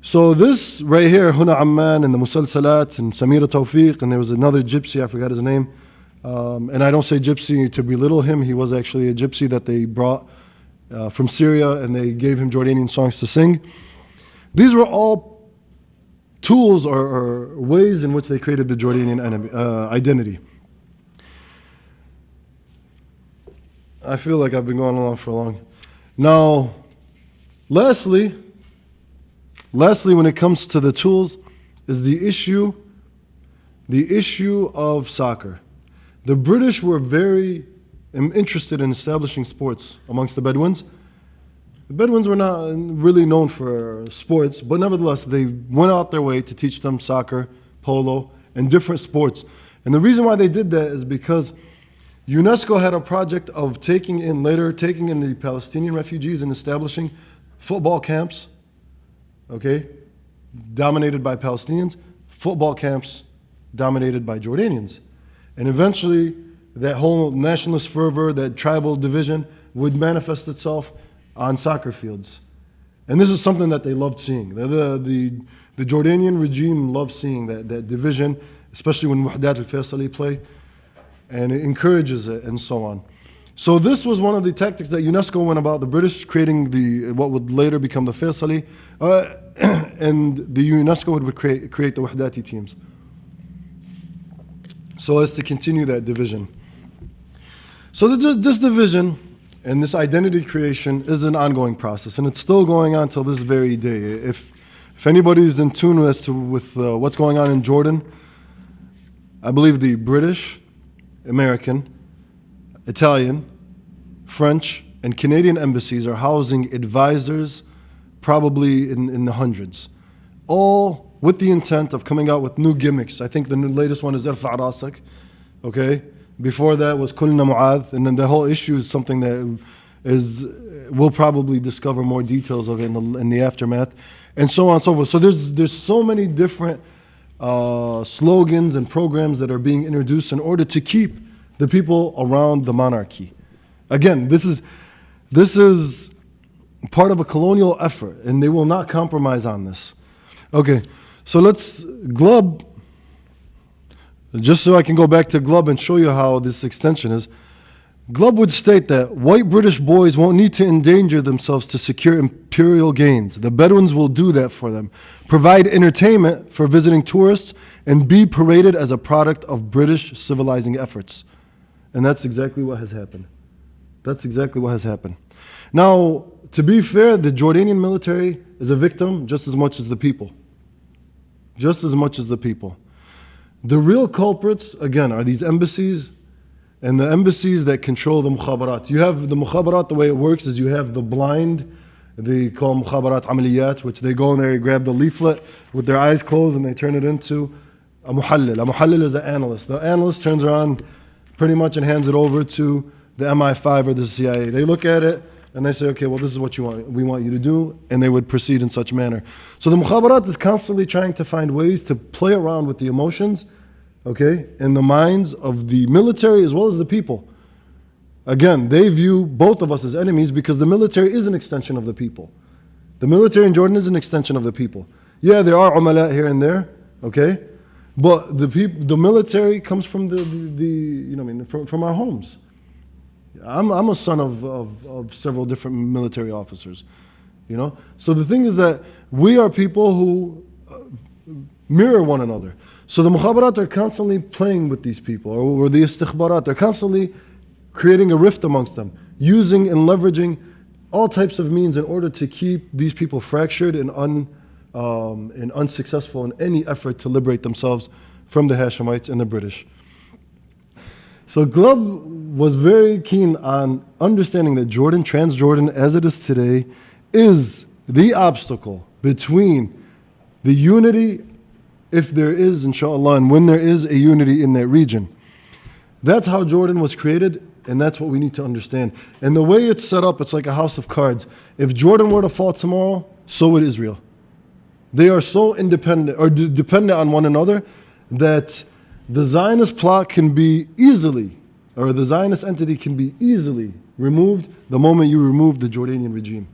So this right here, Huna Amman and the Musalsalat and Samira Tawfiq, and there was another gypsy, I forgot his name. And I don't say gypsy to belittle him, he was actually a gypsy that they brought from Syria, and they gave him Jordanian songs to sing. These were all tools or ways in which they created the Jordanian identity. I feel like I've been going on for long. Now, lastly, when it comes to the tools, is the issue of soccer. The British were very interested in establishing sports amongst the Bedouins. The Bedouins were not really known for sports, but nevertheless, they went out their way to teach them soccer, polo, and different sports. And the reason why they did that is because UNESCO had a project of taking in the Palestinian refugees and establishing football camps, dominated by Palestinians, football camps dominated by Jordanians. And eventually, that whole nationalist fervor, that tribal division would manifest itself on soccer fields. And this is something that they loved seeing. The Jordanian regime loved seeing that division, especially when Wahdat al-Faisali play, and it encourages it and so on. So this was one of the tactics that UNESCO went about, the British creating what would later become the Faisali, and the UNESCO would create the Wahdati teams, so as to continue that division. So this division and this identity creation is an ongoing process, and it's still going on till this very day. If anybody is in tune with what's going on in Jordan, I believe the British, American, Italian, French, and Canadian embassies are housing advisors, probably in the hundreds, all with the intent of coming out with new gimmicks. I think the latest one is Irfa' Rasak, okay? Before that was Kulna Mu'adh, and then the whole issue is something that we'll probably discover more details of it in the aftermath, and so on and so forth. So there's so many different slogans and programs that are being introduced in order to keep the people around the monarchy. Again, this is part of a colonial effort, and they will not compromise on this. Okay, so Glubb, just so I can go back to Glubb and show you how this extension is. Glubb would state that white British boys won't need to endanger themselves to secure imperial gains. The Bedouins will do that for them, provide entertainment for visiting tourists, and be paraded as a product of British civilizing efforts. And that's exactly what has happened. That's exactly what has happened. Now, to be fair, the Jordanian military is a victim just as much as the people. Just as much as the people. The real culprits, again, are these embassies, and the embassies that control the mukhabarat. You have the mukhabarat, the way it works is you have the blind, they call mukhabarat amaliyat, which they go in there, grab the leaflet with their eyes closed, and they turn it into a muhallil. A muhallil is an analyst. The analyst turns around pretty much and hands it over to the MI5 or the CIA. They look at it, and they say, okay, well, this is what we want you to do, and they would proceed in such manner. So the mukhabarat is constantly trying to find ways to play around with the emotions, okay, in the minds of the military as well as the people. Again, they view both of us as enemies because the military is an extension of the people. The military in Jordan is an extension of the people. Yeah, there are umala here and there, okay, but the military comes from from our homes. I'm a son of several different military officers, you know. So the thing is that we are people who mirror one another. So the mukhabarat are constantly playing with these people, or the istikhbarat, they're constantly creating a rift amongst them, using and leveraging all types of means in order to keep these people fractured and unsuccessful in any effort to liberate themselves from the Hashemites and the British. So Glubb was very keen on understanding that Transjordan as it is today, is the obstacle between the unity, if there is, inshallah, and when there is a unity in that region. That's how Jordan was created, and that's what we need to understand. And the way it's set up, it's like a house of cards. If Jordan were to fall tomorrow, so would Israel. They are so independent, or dependent on one another, that the Zionist plot can be easily, or the Zionist entity can be easily removed the moment you remove the Jordanian regime.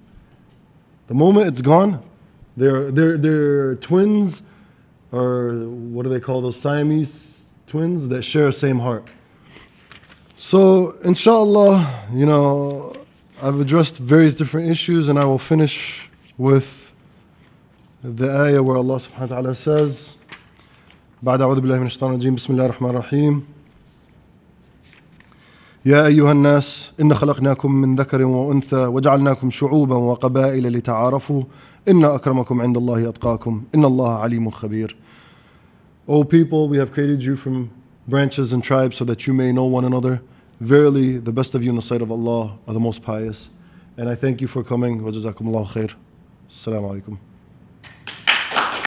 The moment it's gone, they're twins, or what do they call those, Siamese twins that share the same heart. So, inshallah, I've addressed various different issues, and I will finish with the ayah where Allah subhanahu wa ta'ala says, بعد أعوذ بالله من الشيطان الرجيم بسم الله الرحمن الرحيم يا أيها الناس إن خلقناكم من ذكر وأنثى وجعلناكم شعوبا وقبائل لتعارفوا إن أكرمكم عند الله أتقاكم إن الله عليم خبير. O people, we have created you from branches and tribes so that you may know one another. Verily, the best of you in the sight of Allah are the most pious. And I thank you for coming. وجزاكم الله خير. السلام عليكم.